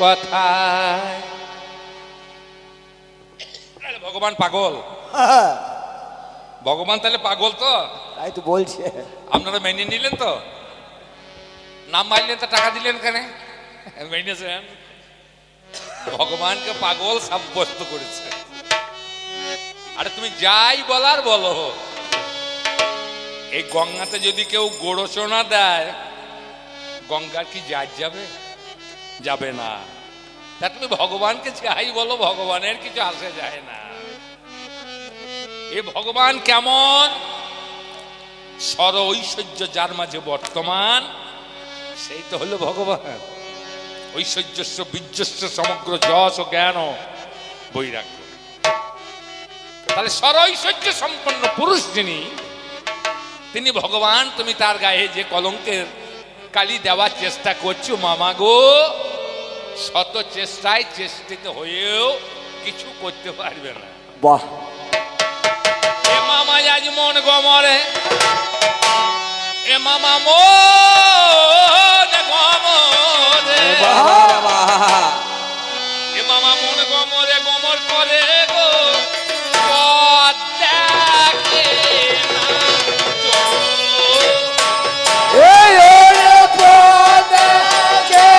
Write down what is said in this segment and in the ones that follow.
কথায়। ভগবান পাগল, ভগবান তাহলে পাগল তো, তাই তো বলছে। আপনারা মেনে নিলেন তো, নাম মারলেন তো, টাকা দিলেন কেন? মেনেছেন? ভগবানকে পাগল সাব্যস্ত করেছে। আরে তুমি যাই বলার বলো, এই গঙ্গাতে যদি কেউ গোড়চনা দেয়, গঙ্গার কি যাবে? যাবে না। তা তুমি ভগবানকে যাই বলো, ভগবানের কিছু আসে যায় না। এই ভগবান কেমন? সর ঐশ্বর্য যার মাঝে বর্তমান, সেই তো হলো ভগবান। ঐশ্বর্যস্য বীর্যস্য সমগ্র যশ ও জ্ঞান ও বৈরাগ্য। তাহলে সর ঐশ্বর্য সম্পন্ন পুরুষ যিনি, তিনি ভগবান। তুমি তার গায়ে যে কলঙ্কের কালি দেওয়ার চেষ্টা করছো মামা গো, শত চেষ্টায় চেষ্টিত হয়েও কিছু করতে পারবে না। বাহ, এ মামা আজ মন গমরে, এ মামা মন গমরে, এ মামা মন গমরে গমর করে গো, পথ দেখে না এই ওরে পথ দেখে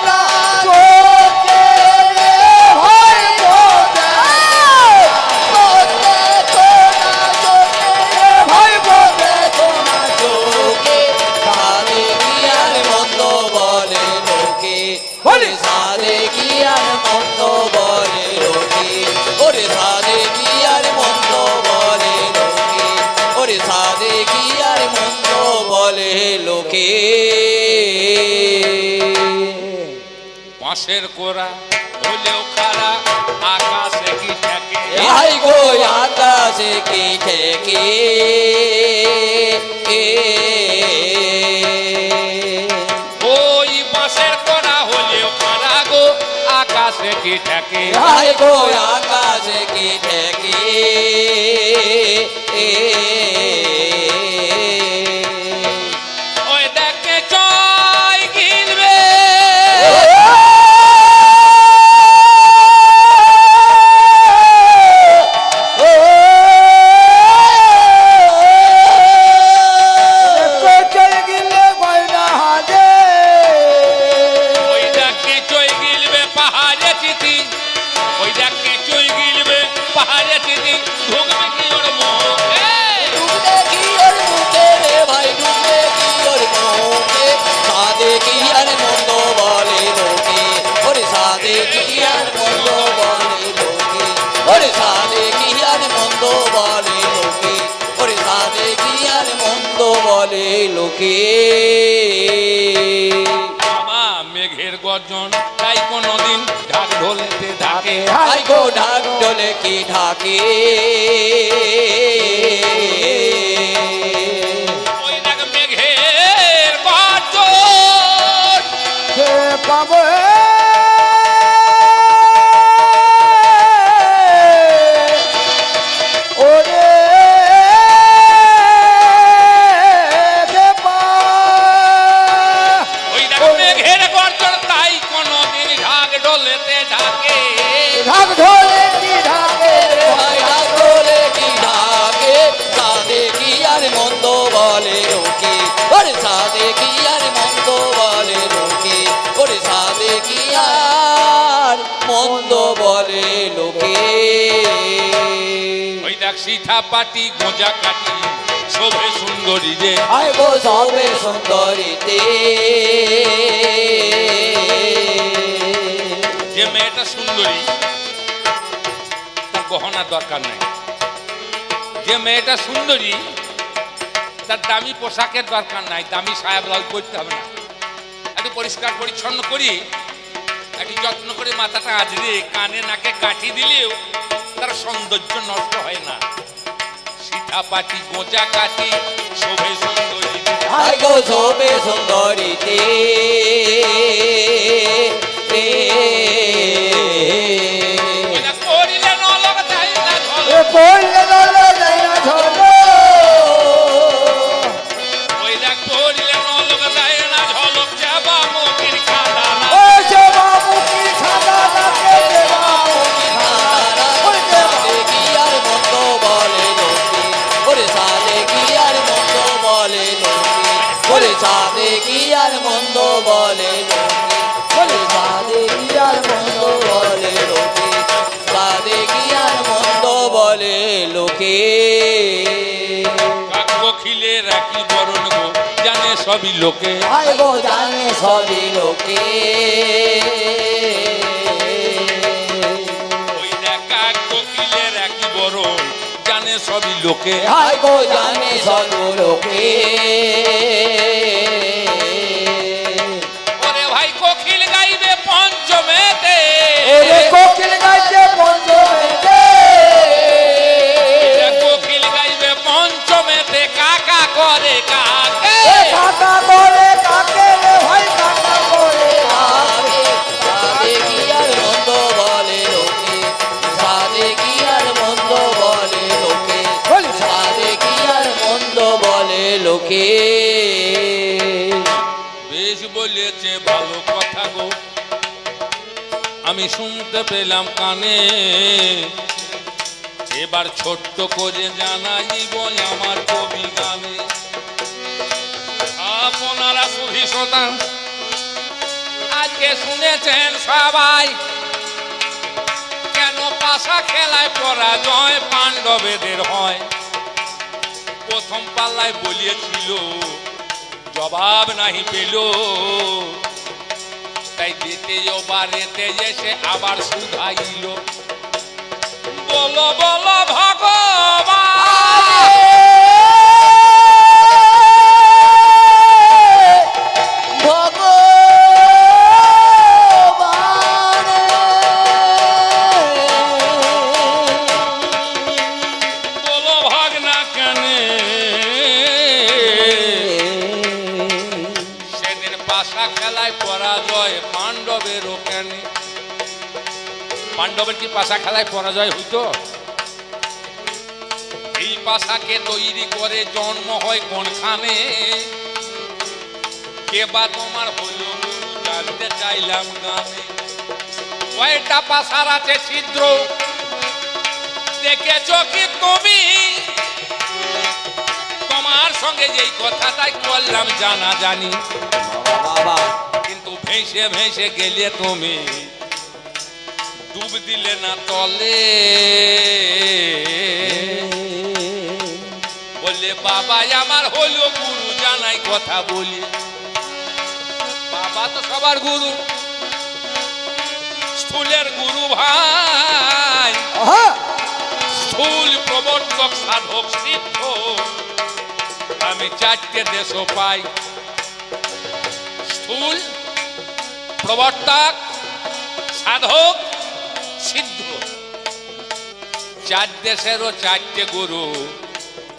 না চোখে রে ভাই, পথ দেখো না চোখে রে ভাই, পথ দেখো না চোখে। সাদে কি আর মন্দ বলে লোকে, ওরে সাদে কি আর মন্দ বলে লোকে, ওরে সাদে কি আর মন্দ বলে লোকে, ওরে সাদে কি আর মন্দ বলে লোকে। বাঁশের কোরা হলেও খারা, আকাশে কি থাকে? হাই গো আকাশে কি ঠেকে, ওই বাঁশের কোরা হলেও খারা গো, আকাশে কি থাকে? হাই গো আকাশে কি ঠেকে। ওই দেখে জয় গিলবে, চলে গেলে গয়না হাতে, ওই দেখে জয় গিলবে পাহাড়ে চিঠি, ওই দেখে জয় গিলবে পাহাড়ে চিঠি, ঢুকবে কি ওর মুখে? ডুবলে কি ওর মুখে রে ভাই, ডুবলে কি ওর মুখে। সাদে কি আর মন্দ বলে লোকে, ওরে সাদে কি আর মন্দ বলে লোকে, ওরে সাদে কি আর মন্দ বলে লোকে, ওরে সাদে কি আর মন্দ বলে লোকে। মামা মেঘের গর্জন তাই কোনদিন ঢাক ঢোলেতে ঢাকে, হাই গো ঢাক ঢোলে কি ঢাকে। ওই দেখ মেঘের গর্জন, সে পাবো ওরে কে পা, ওই দেখ মেঘের গর্জন তাই কোনদিন ঢাক ঢোলেতে ঢাকে। ঢাক ঢোলে কি ঢাকে রে ভাই ঢাক ঢোলে কি ঢাকে, সাদে কি আর মন্দ বলে লোকে, ওরে সাদে কি আর মন্দ বলে লোকে, ওরে সাদে কি আর মন্দ বলে লোকে। ওই দেখ সীতা পাটি গোঁজা কাটি শোভে সুন্দরী রে, আয় গো সবে সুন্দরীতে, যে মেয়েটা সুন্দরী তার গহনার দরকার নাই, যে মেয়েটা সুন্দরী তার দামি পোশাকের দরকার নাই, দামি সায়া ব্লাউজ পরতে হবে না। একটু পরিষ্কার পরিচ্ছন্ন করি, একটু যত্ন করে মাথাটা আজরে কানে নাকে কাঠি দিলেও তার সৌন্দর্য নষ্ট হয় না। সীতা পাটি গোঁজা কাটি শোভে সুন্দরী, আয় গো সবে সুন্দরীতে, করিলে নলক যায় না ঝলক, এ পড়লে দলে যাই না ঝলো, ওই দেখ করিলে নলক যায় না ঝলক, যাবা মুখির খাদানা, ও সে বাবু কি একই বরণ গো জানে সবই লোকে ভাই গো জানে সবই লোকে ওই দেখা কোকিলের একই বরণ জানে সবই লোকে ভাই গো জানে সবই লোকে ওরে ভাই কোকিল গাইবে পঞ্চমেতে ওরে কোকিল গাইছে পঞ্চমেতে কোকিল গাইবে পঞ্চমেতে কাকা করে কাকে কাকা করে কাকে রে ভাই কাকা করে কাকে সাধে কি আর মন্দ বলে লোকে সাধে কি আর মন্দ বলে লোকে সাধে কি আর মন্দ বলে লোকে বেশ বলেছে ভালো কথা গো আমি শুনতে পেলাম কানে এবার ছোট্ট করে জানাইব আমার কবি গানে আপনারা সুধী শ্রোতা আজকে শুনেছেন সবাই কেন পাশা খেলায় পরাজয় পাণ্ডবেদের হয় প্রথম পাল্লায় বলিয়েছিল জবাব নাহি পেল তাই দিতে বারেতে এসে আবার শুধাইল বলো বলো ভগবান বলো ভাগনা কেনে সেদিন পাশা খেলায় পরাজয় পাণ্ডবেরও কেনে পাণ্ডবের কি পাশা খেলায় পরাজয় হইতো এই পাশাকে তৈরি করে জন্ম হয় কোনখানে কে বা তোমার হলো জানতে চাইলাম গানে কয়টা পাশার আছে ছিদ্র দেখেছো কি তুমি তোমার সঙ্গে যেই কথাটাই করলাম জানা জানি বাবা কিন্তু ভেসে ভেসে গেলে তুমি ডুব দিলে না তলে বললে বাবা আমার হলো গুরু জানাই কথা বলি বাবা তো সবার গুরু স্থূলের গুরু ভাই স্থূল প্রবর্তক সাধক সিদ্ধ আমি চারটে দেশ পাই স্থূল প্রবর্তক সাধক সিদ্ধ চার দেশেরও চারটে গুরু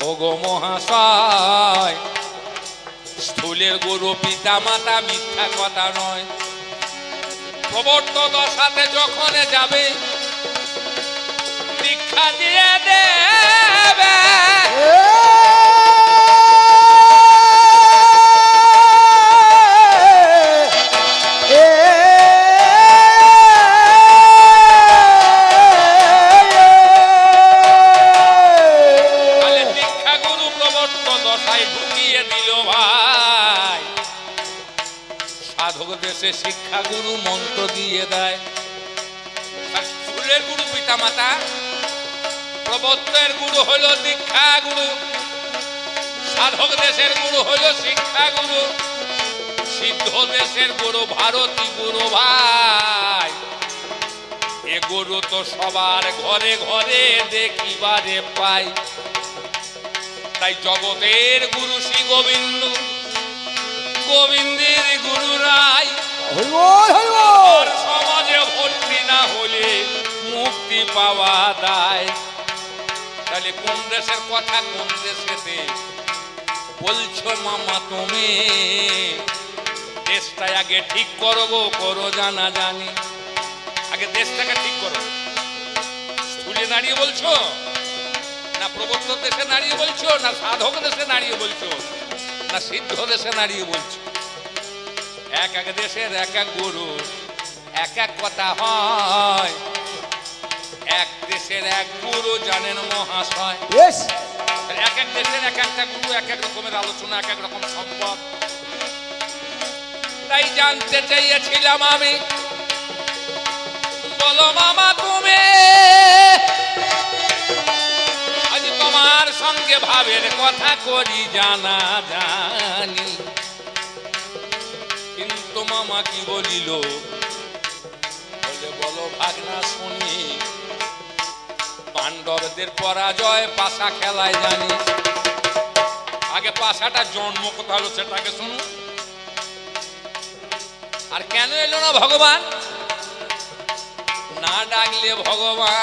ওগো মহাশয় স্থূলের গুরু পিতা মাতা মিথ্যা কথা নয় প্রবর্তক সাথে যখন যাবে দীক্ষা দিয়ে দেবে শিক্ষা গুরু মন্ত্র দিয়ে দেয় স্থূলের গুরু পিতা মাতা প্রবর্তনের গুরু হলো দীক্ষা গুরু সাধক দেশের গুরু হলো শিক্ষা গুরু সিদ্ধ দেশের গুরু ভারতী গুরু ভাই এ গুরু তো সবার ঘরে ঘরে দেখিবারে পাই তাই জগতের গুরু শ্রী গোবিন্দ গোবিন্দের গুরু রায় সমাজে ভর্তি না হলে মুক্তি পাওয়া দায় তাহলে কোন দেশের কথা কোন দেশেতে বলছো মামা তুমি দেশটা আগে ঠিক করো গো করো জানা জানি আগে দেশটাকে ঠিক করো স্থূলে দাঁড়িয়ে বলছো না প্রবর্তক দেশে দাঁড়িয়ে বলছো না সাধক দেশে দাঁড়িয়ে বলছো না সিদ্ধ দেশে দাঁড়িয়ে বলছো এক এক দেশের এক এক গুরু এক এক কথা হয় এক দেশের এক গুরু জানেন মহাশয় এক এক দেশের এক একটা গুরু এক এক রকমের আলোচনা এক এক রকম সম্পদ তাই জানতে চাইছিলাম আমি বলো মামা তুমি আজ তোমার সঙ্গে ভাবের কথা করি জানা জানি, কিন্তু মামা কি বলিল, বলে বলো ভাগনা শুনি, পাণ্ডবদের পরাজয় পাশা খেলায় জানি। আগে পাশাটা জন্ম কোথা হলো সেটাকে শুনুন। আর কেন এলো না ভগবান? না ডাকলে ভগবান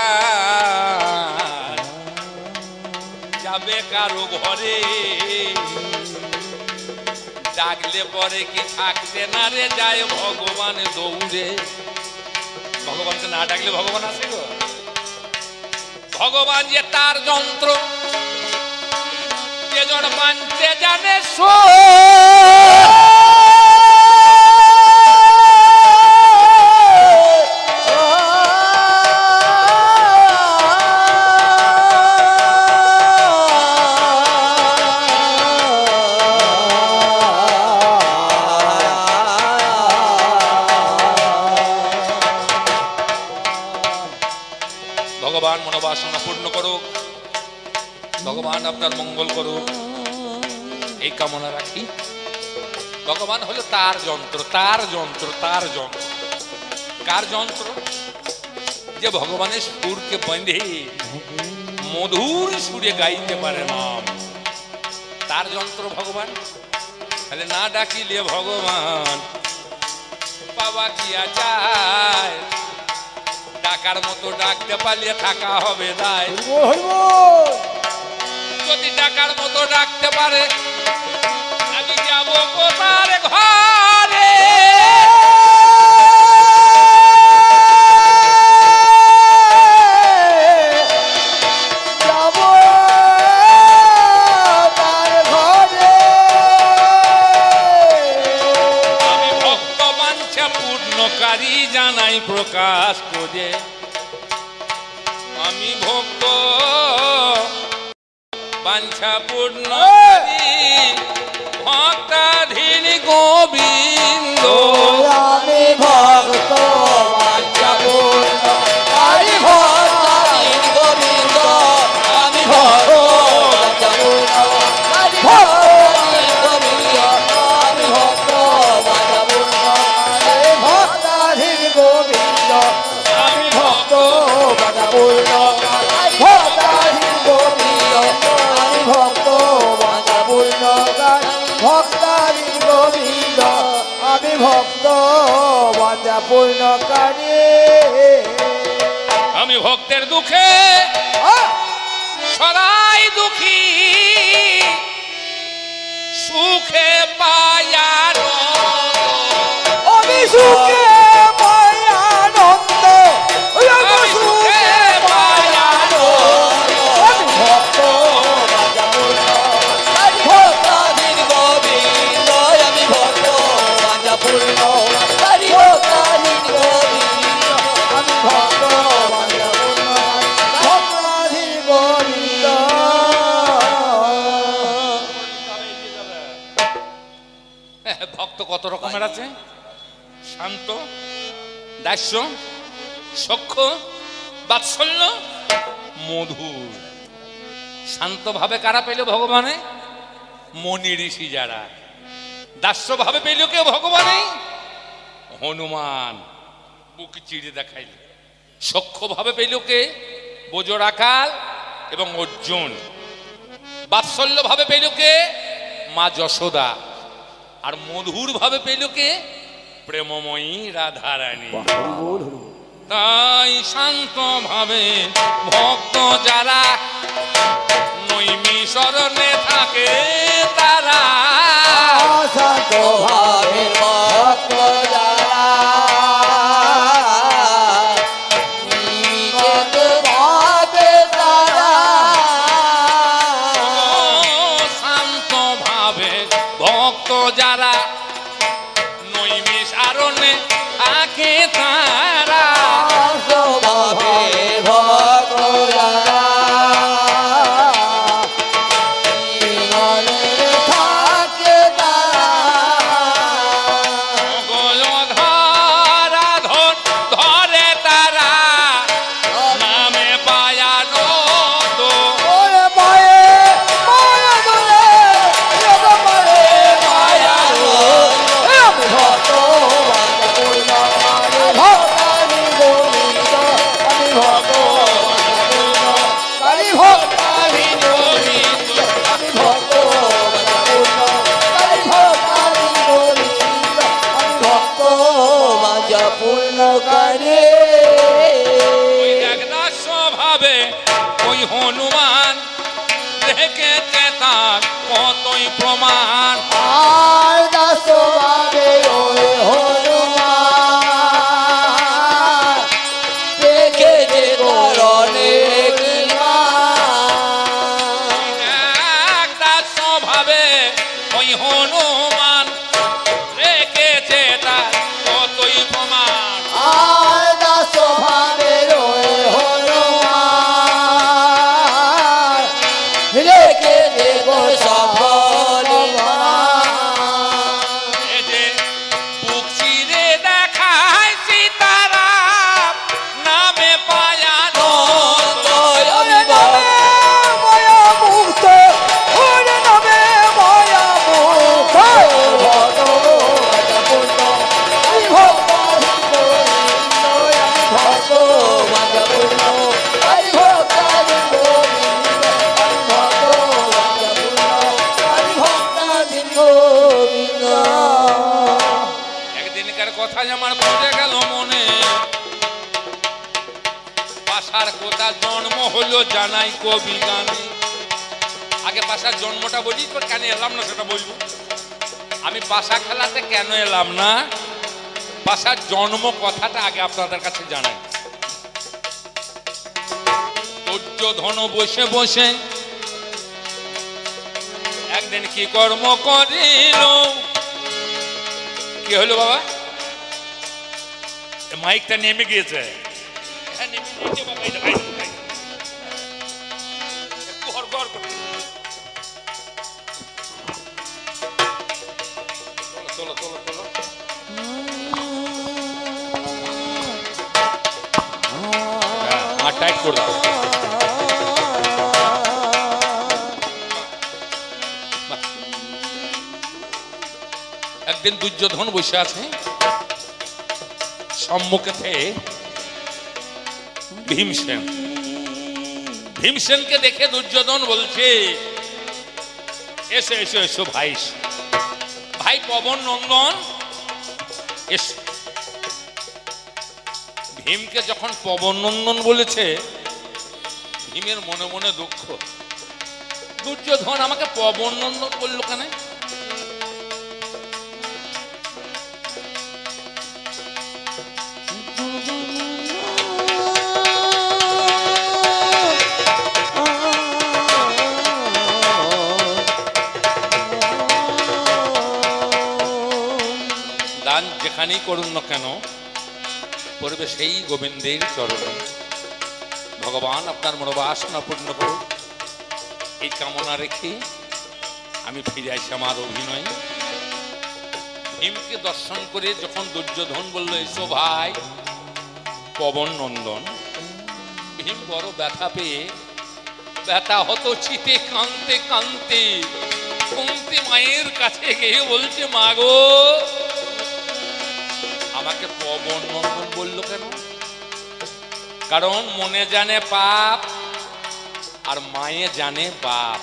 যাবে কারো ঘরে, ডাকলে পরে কি থাকতে না রে যায় ভগবান দৌড়ে। ভগবানকে না ডাকলে ভগবান আসে গো? ভগবান যে তার যন্ত্র, যে জন মানতে জানে সো ভগবান মনোবাসনা পূর্ণ করুক, ভগবান আপনার মঙ্গল করুক, এই কামনা রাখি। ভগবান হলো তার যন্ত্র, তার যন্ত্র, তার যন্ত্র। কার যন্ত্র? যে ভগবানের সুরকে বেঁধে মধুর সুরে গাইতে পারে নাম, তার যন্ত্র ভগবান। তাহলে না ডাকিলে ভগবান পাওয়া কি যায়? ডাকার মতো ডাকতে পারলে থাকা হবে দায়। যদি ডাকার মতো ডাকতে পারে, আমি যাব কোথার ঘরে। যাব তার ঘরে। আমি ভক্ত বাঞ্ছা পূর্ণকারী জানাই প্রকাশ করে, আমি ভক্ত বাঞ্ছা পূর্ণকারী ভক্তাধীন গোবিন্দ। আমি ভক্ত বাঞ্ছা পূর্ণকারী ভক্তাধীন গোবিন্দ। আমি ভক্ত বাঞ্ছা পূর্ণকারী ভক্তাধীন গোবিন্দ। আমি ভক্ত বাঞ্ছা পূর্ণকারী ভক্তাধীন গোবিন্দ। আমি ভক্ত বাঞ্ছা পূর্ণকারী ভক্তাধীন গোবিন্দ। আমি ভক্ত বাঞ্ছা পূর্ণকারী ভক্তাধীন গোবিন্দ। আমি ভক্ত বাঞ্ছা পূর্ণকারী। আমি ভক্তের দুঃখে সরাই দুঃখী, সুখে পায়ার আমি সুখে পাই আনন্দ। আমি সুখে পাই আনন্দ। আমি ভক্ত বাঞ্ছা পূর্ণকারী ভক্তাধীন গোবিন্দ। আমি ভক্ত বাঞ্ছা পূর্ণকারী ভক্তাধীন গোবিন্দ। আমি ভক্ত বাঞ্ছা পূর্ণকারী ভক্তাধীন গোবিন্দ। ভক্ত কত রকমের আছে? শান্ত, দাস্য, সখ্য, বাৎসল্য, মধুর। শান্ত ভাবে কারা পেল ভগবানে? মনি ঋষি যারা। দাস্য ভাবে পেল কে ভগবানে? হনুমান বুক চিড়ে দেখাইল। সখ্য ভাবে পেল কে? বোজরাকাল এবং অর্জুন। বাৎসল্য ভাবে পেল কে? মা যশোদা। আর মধুর ভাবে পেল কে? প্রেমময়ী রাধারানী। তাই শান্ত ভাবে ভক্ত যারা নৈমিষরণে থাকে তারা, শান্ত ভাবে ভক্ত যারা নিকট ভাবে তারা। শান্ত ভাবে ভক্ত যারা নৈমিষারণ্যে থাকে তারা, শান্ত ভাবে ভক্ত যারা নিকট জানে ওই একদা স্বভাবে ওই হনুমান রেখেছে তার কতই প্রমাণ। আর দাস ভাবে ওই হনুমান দেখে যে তার অনেক একদা স্বভাবে ওই হনুমান রেখেছে তার কতই প্রমাণ। আর দাস ভাবে ওই হনুমান দেখে যে সফল এই যে বুক চিরে দেখায় সীতারাম নামে পায়ানো মায়া মুক্ত ওর নামে মায়া মুক্ত একদিনকার কথা আমার পড়ে গেল মনে, পাশার কোথা জন্ম হলো জানাই কবি গানে। আগে পাশার জন্মটা বলি, তোর কেন এলাম না সেটা বলবো। আমি পাশা খেলাতে কেন এলাম না, পাশার জন্ম কথাটা আগে আপনাদের কাছে জানাই। দুর্যোধন বসে বসে একদিন কি কর্ম করিল। কি হলো বাবা? মাইকটা নেমে গিয়েছে। হ্যাঁ, নেমে গিয়েছে বাবা, এই দেখো, এই দেখো, এই দেখো। একটু হড়বড় করো। চলো, চলো, চলো, চলো। হ্যাঁ, আর টাইট করে দাও। একদিন দুর্যোধন বসে আছে, সম্মুখে ভীমসেন। ভীমসেনকে দেখে দুর্যোধন বলছে, এসো এসো এসো ভাই, ভাই পবন নন্দন এসো। ভীমকে যখন পবন নন্দন বলেছে, ভীমের মনে মনে দুঃখ, দুর্যোধন আমাকে পবন নন্দন বললো কেন? দান যেখানেই করুন না কেন, পড়বে সেই গোবিন্দের চরণে। ভগবান আপনার মনোবাসনা পূর্ণ করুন, এই কামনা রেখে আমি ফিরে আসি আমার অভিনয়। ভীমকে দর্শন করে যখন দুর্যোধন বলল, এসো ভাই পবন নন্দন, ভীম বড় ব্যথা পেয়ে ব্যথা হতো চিতে কাঁদতে কাঁদতে কুন্তি মায়ের কাছে গিয়ে বলছে, মা গো আমাকে পবন নন্দন বললো কেন? কারণ মনে জানে পাপ আর মায়ে জানে বাপ।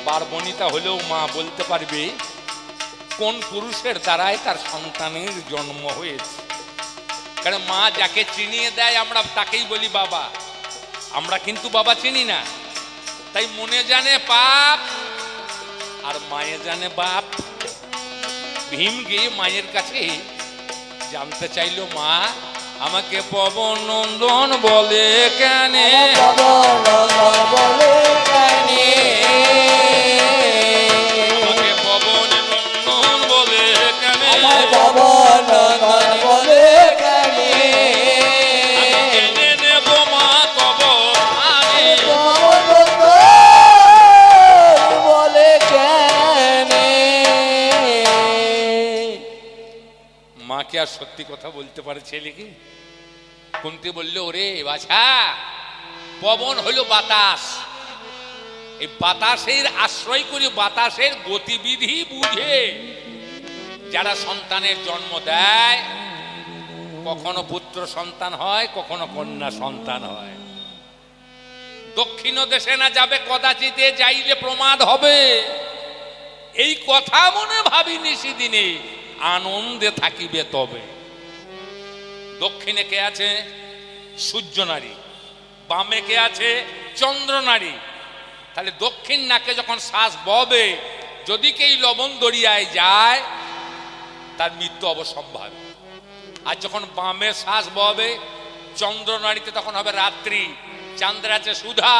পার্বণিতা হলেও মা বলতে পারবে কোন পুরুষের দ্বারাই তার সন্তানের জন্ম হয়েছে। কারণ মা যাকে চিনিয়ে দেয় আমরা তাকেই বলি বাবা, আমরা কিন্তু বাবা চিনি না। তাই মনে জানে পাপ আর মায়ে জানে বাপ। ভীম গিয়ে মায়ের কাছে জানতে চাইলো, মা আমাকে পবন নন্দন বলে কেন? আমাকে পবন নন্দন বলে কেন? আমি জেনে নেব মা তব মাকে আর সত্যি কথা বলতে পারে ছেলে কি? কুন্তি বললো, ওরে বাছা, পবন হলো বাতাস, এই বাতাসের আশ্রয় করে বাতাসের গতিবিধি বুঝে যারা সন্তানের জন্ম দেয়, কখনো পুত্র সন্তান হয়, কখনো কন্যা সন্তান হয়। দক্ষিণ দেশে না যাবে কদাচিতে, যাইলে প্রমাদ হবে, এই কথা মনে ভাবিনি সেদিনে আনন্দে থাকিবে তবে। দক্ষিণে কে আছে? সূর্য নারী। বামে কে আছে? চন্দ্র নারী। তাহলে দক্ষিণ নাকে যখন শ্বাস ববে, যদি কেউ লবণ দরিয়ায় যায় তার মৃত্যু অবসম্ভাবী। আর যখন বামে শ্বাস ববে চন্দ্র নারীতে, তখন হবে রাত্রি। চন্দ্র আছে সুধা,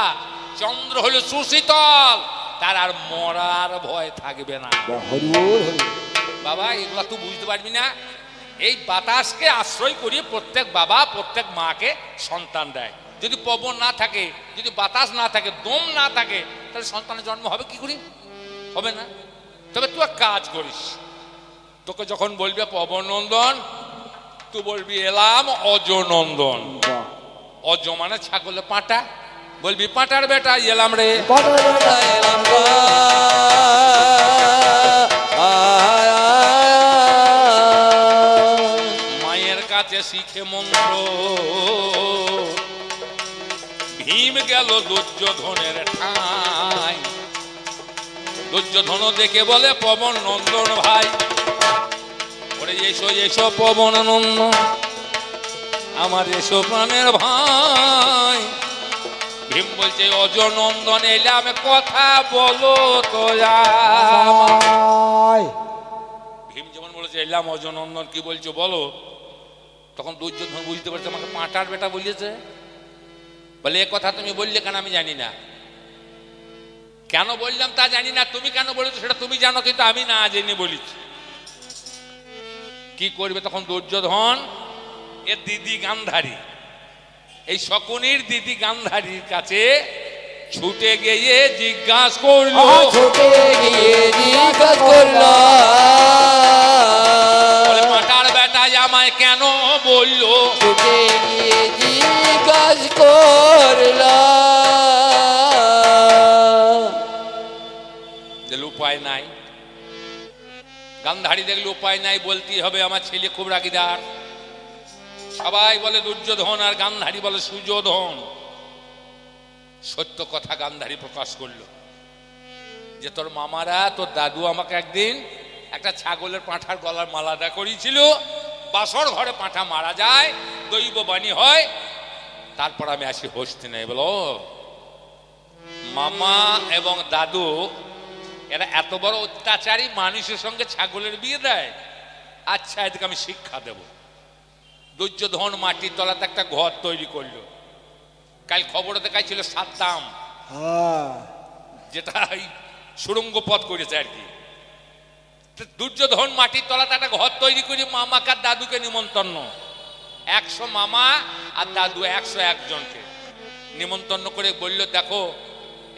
চন্দ্র হলো সুশীতল, তার আর মরার ভয় থাকবে না। বাবা এগুলা তুই বুঝতে পারবি না। এই বাতাসকে আশ্রয় করিয়ে প্রত্যেক বাবা প্রত্যেক মাকে সন্তান দেয়। যদি পবন না থাকে, যদি বাতাস না থাকে, দম না থাকে, তাহলে সন্তানের জন্ম হবে কি করি? হবে না। তবে তুই এক কাজ করিস, তোকে যখন বলবে পবন নন্দন, তুই বলবি এলাম অজনন্দন। অজ মানে ছাগলের পাঁটা, বলবি পাঁটার বেটা এলাম রে, এলাম মায়ের কাছে শিখে মন্ত্র। ভীম গেল দুর্যোধনের ঠাঁই, দুর্যোধন দেখে বলে পবন নন্দন ভাই, ওরে এসো এসো পবন নন্দন, আমার এসো প্রাণের ভাই। ভীম বলছে অজনন্দন এলাম, কথা বলো তো। ভীম যেমন বলেছে এলাম অজনন্দন, কি বলছো বলো। তখন দুর্যোধন বুঝতে পারছে আমাকে পাঁটার বেটা বলিয়েছে। বলে এ কথা তুমি বললে কেন? আমি জানি না। কেন বললাম তা জানি না, তুমি কেন বলেছো সেটা তুমি জানো, কিন্তু আমি না জেনে বলেছি। কি করবে তখন দুর্যোধন? এর দিদি গান্ধারী, এই শকুনির দিদি গান্ধারীর কাছে ছুটে গিয়ে জিজ্ঞাসা করলো, ছুটে গিয়ে জিজ্ঞাসা করলো, পাঁটার বেটা আমায় কেন বললো? ছুটে গিয়ে জিজ্ঞাসা করলো। উপায় নাই, গান্ধারী দেখলে উপায় নাই, বলতেই হবে আমার ছেলে খুব রাগীদার। সবাই বলে দুর্যোধন আর গান্ধারী বলে সুযোধন। সত্য কথা গান্ধারী প্রকাশ করলো যে তোর মামারা, তোর দাদু আমাকে একদিন একটা ছাগলের পাঁঠার গলার মালা দা করিয়েছিল। বাসর ঘরে পাঁঠা মারা যায়, দৈব বাণী হয়, তারপর আমি আসি হস্তি নেই। বলো মামা এবং দাদু এরা এত বড় অত্যাচারী মানুষের সঙ্গে ছাগলের বিয়ে দেয়? আচ্ছা এদিকে আমি শিক্ষা দেব। দুর্যোধন মাটির তলাতে একটা ঘর তৈরি করলো। কাল খবরে দেখাইছিল সাদ্দাম, যেটা সুড়ঙ্গ পথ করেছে আর কি। দুর্যোধন মাটির তলাতে একটা ঘর তৈরি করে মামাকে আর দাদুকে নিমন্ত্রণ, 100 মামা আর দাদু 101 জনকে নিমন্ত্রণ করে বলল দেখো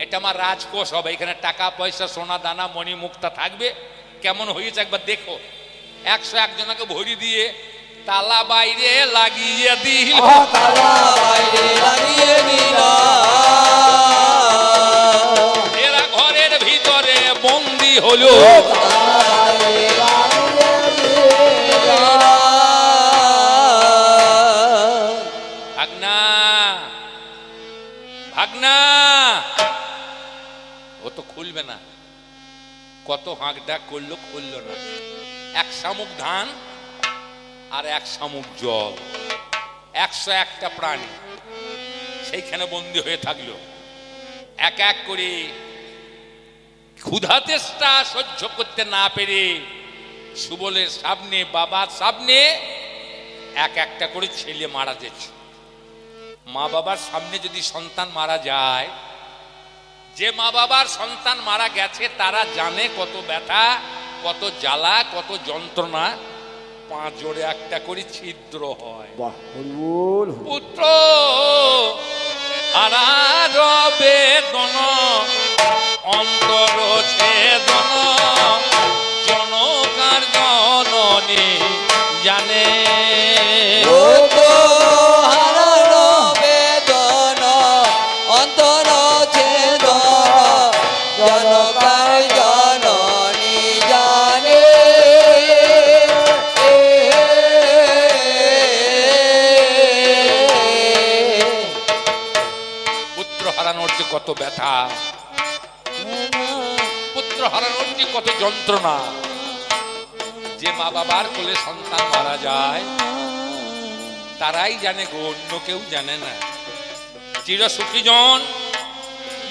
এটা আমার রাজকোষ হবে, এখানে টাকা পয়সা সোনা দানা মণি মুক্তা থাকবে, কেমন হয়েছে একবার দেখো। 101 জনকে ভরি দিয়ে তালা বাইরে লাগিয়ে দিল, তালা বাইরে লাগিয়ে দিল, এরা ঘরের ভিতরে বন্দী হলো। ভাগনা ভাগনা, ও তো খুলবে না। কত হাঁক ডাক করলো, খুললো না। 1 শামুক ধান আর 1 শামুক জল, 101টা প্রাণী সেইখানে বন্দী হয়ে থাকলো। এক এক করে ক্ষুধা তেষ্টা সহ্য করতে না পেরে সুবলের সামনে, বাবার সামনে এক একটা করে ছেলে মারা যাচ্ছে। মা বাবার সামনে যদি সন্তান মারা যায়, যে মা বাবার সন্তান মারা গেছে তারা জানে কত ব্যথা, কত জ্বালা, কত যন্ত্রণা। 5 জোড়ে একটা করে ছিদ্র হয়। পুত্র হারার বেদন অন্তর ছেদন, জনকার জননী জানে। কত ব্যথা, পুত্র হারানোর যে কত যন্ত্রণা। যে মা বাবার কোলে সন্তান মারা যায় তারাই জানে গো, অন্য কেউ জানে না। চিরসুখী জন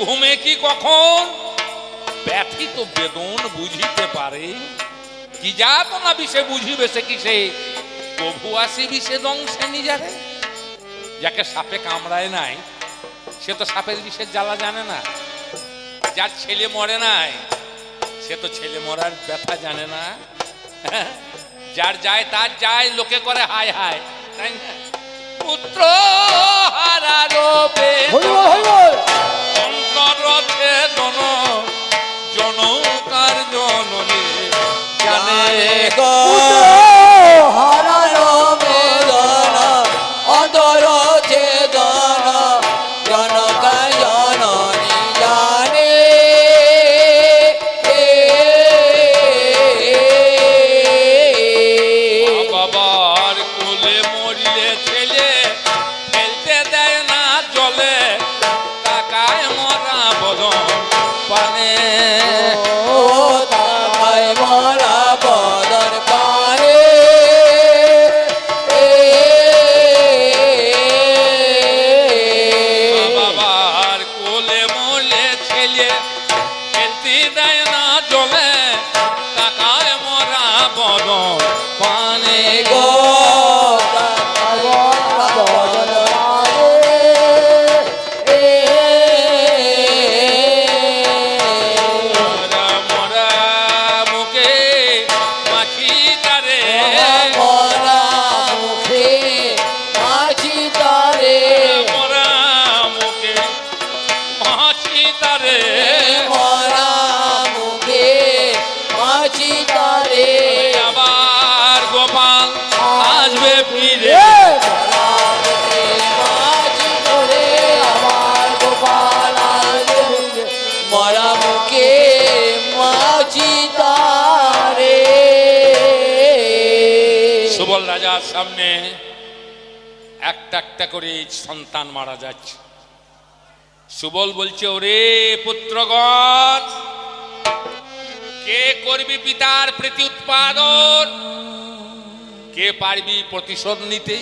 ঘুমে কি কখন ব্যথিত বেদন বুঝিতে পারে, কি যাত না বিষে বুঝিবে সে কিসে, প্রভু আসি বিষে দংশে নিজারে। যাকে সাপে কামড়ায় নাই সে তো সাপের বিষের জ্বালা জানে না, যার ছেলে মরে নাই সে তো ছেলে মরার ব্যথা জানে না। যার যায় তার যায়, লোকে করে হায় হায়, তাই না? পুত্র হারারো বেদন জনকার জননী জানে গো হারানো বেদনা অন্তর চেতনা জনকা জননী জানে। বাবার কোলে মরিলে ছেলে ফেলতে দেয় না জলে, তাকায় মরা বদন পানে। ও তাকায় মরা বদন পানে। বাবার কোলে মরলে ছেলে ফেলতে দেয় না জলে, তাকায় মরা বদন পানে গো। তাকায় মরা বদন মরা মরা মুখে মাছি তারে, মরা মুখে মাছি তারে। মরা মুখে মাছি তারে। মরা মুখে মাছি তারে। আবার গোপাল আসবে ফিরে, মাছি ধরে আমার গোপাল আসবে। মরা মুখে মাছি তারে। সুবল রাজার সামনে একটা একটা করে সন্তান মারা যাচ্ছে। সুবল বলছে, ওরে পুত্রগণ, কে করবি পিতার প্রীতি উৎপাদন, কে পারবি প্রতিশোধ নিতে?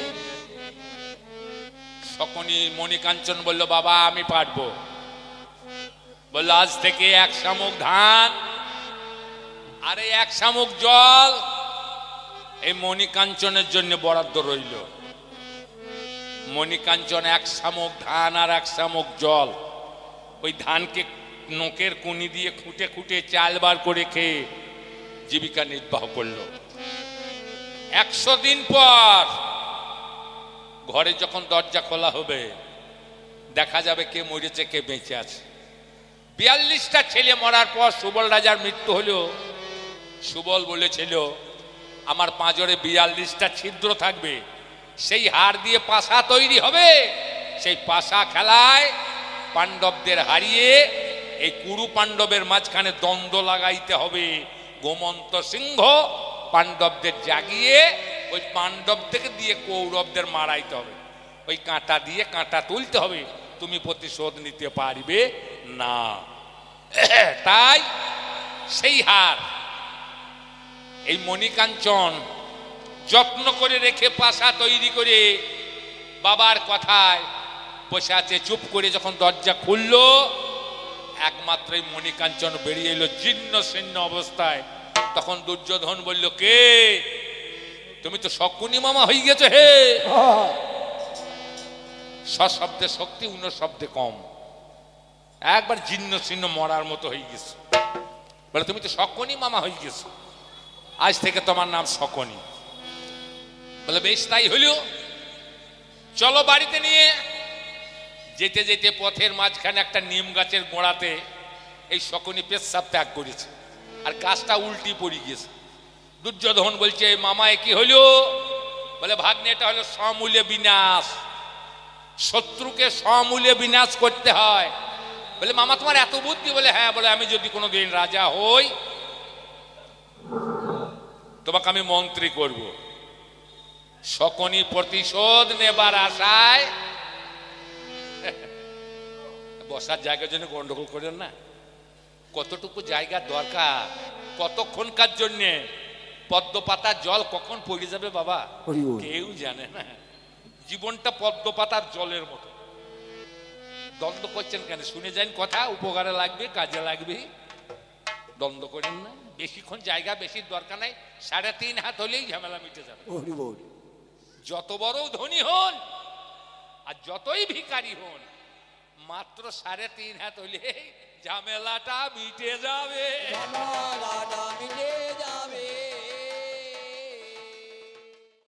শকুনি মণিকাঞ্চন বলল, বাবা আমি পারবো। বলল, আজ থেকে 1 শামুক ধান আর 1 শামুক জল এই মণিকাঞ্চনের জন্য বরাদ্দ রইল। মণিকাঞ্চন 1 শামুক ধান আর 1 শামুক জল, ওই ধানকে নোকের কুনি দিয়ে খুঁটে খুঁটে চাল বার করে খেয়ে জীবিকা নির্বাহ করল। 100 দিন পর ঘরে যখন দরজা খোলা হবে দেখা যাবে কে মরেছে কে বেঁচে আছে। 42টা ছেলে মরার পর সুবল রাজার মৃত্যু হলো। সুবল বলেছিল, আমার পাঁজরে 42টা ছিদ্র থাকবে, সেই হাড় দিয়ে পাশা তৈরি হবে। সেই পাশা খেলায় পাণ্ডবদের হারিয়ে এই কুরু পাণ্ডবের মাঝখানে দ্বন্দ্ব লাগাইতে হবে। গোমন্ত সিংহ পাণ্ডবদের জাগিয়ে ওই পাণ্ডবদের দিয়ে কৌরবদের মারাইতে হবে। ওই কাঁটা দিয়ে কাঁটা তুলতে হবে, তুমি প্রতিশোধ নিতে পারবে না। তাই সেই হার এই মণিকাঞ্চন যত্ন করে রেখে পাশা তৈরি করে বাবার কথায় বসে আছে। চুপ করে যখন দরজা খুলল, একমাত্র এই মণিকাঞ্চন বেরিয়ে এলো জীর্ণ শীর্ণ অবস্থায়। তখন দুর্যোধন বলল, কে তুমি? তো শকুনি মামা হয়ে গেছে হে। সশব্দে শক্তি, অন্য শব্দে কম, একবার জীর্ণ শীর্ণ মরার মতো হয়ে গেছে। বলে, তুমি তো শকুনি মামা হয়ে গেছো, আজ থেকে তোমার নাম শকুনি। বলে, বেশ তাই হইল, চলো বাড়িতে নিয়ে। যেতে যেতে পথের মাঝখানে একটা নিম গাছের গোড়াতে এই শকুনি পেচ্ছাপ ত্যাগ করেছে, আর গাছটা উল্টি পড়ে গেছে। দুর্যোধন বলছে, মামা এ কি হইল? বলে, ভাগ্নে এটা হলো সমূলে বিনাশ, শত্রুকে সমূলে বিনাশ করতে হয়। বলে, মামা তোমার এত বুদ্ধি? বলে, হ্যাঁ। বলে, আমি যদি কোনোদিন রাজা হই তোমাকে আমি মন্ত্রী করব। শকুনি প্রতিশোধ নেবার আশায় বসার জায়গার জন্য গন্ডগোল করেন না। কতটুকু জায়গা দরকার, কতক্ষণকার জন্যে, পদ্ম পাতার জল কখন পড়ে যাবে বাবা কেউ জানে না। জীবনটা পদ্ম পাতার জলের মতো। দ্বন্দ্ব করছেন কেন? শুনে যান কথা, উপকারে লাগবে, কাজে লাগবে, দ্বন্দ্ব করেন না। বেশিক্ষণ জায়গা বেশি দরকার নাই, 3.5 হাত হলেই ঝামেলা মিটে যাবে। যত বড় ধনী হন আর যতই ভিখারি হন, মাত্র 3.5 হাত হলে ঝামেলাটা মিটে যাবে। ঝামেলাটা মিটে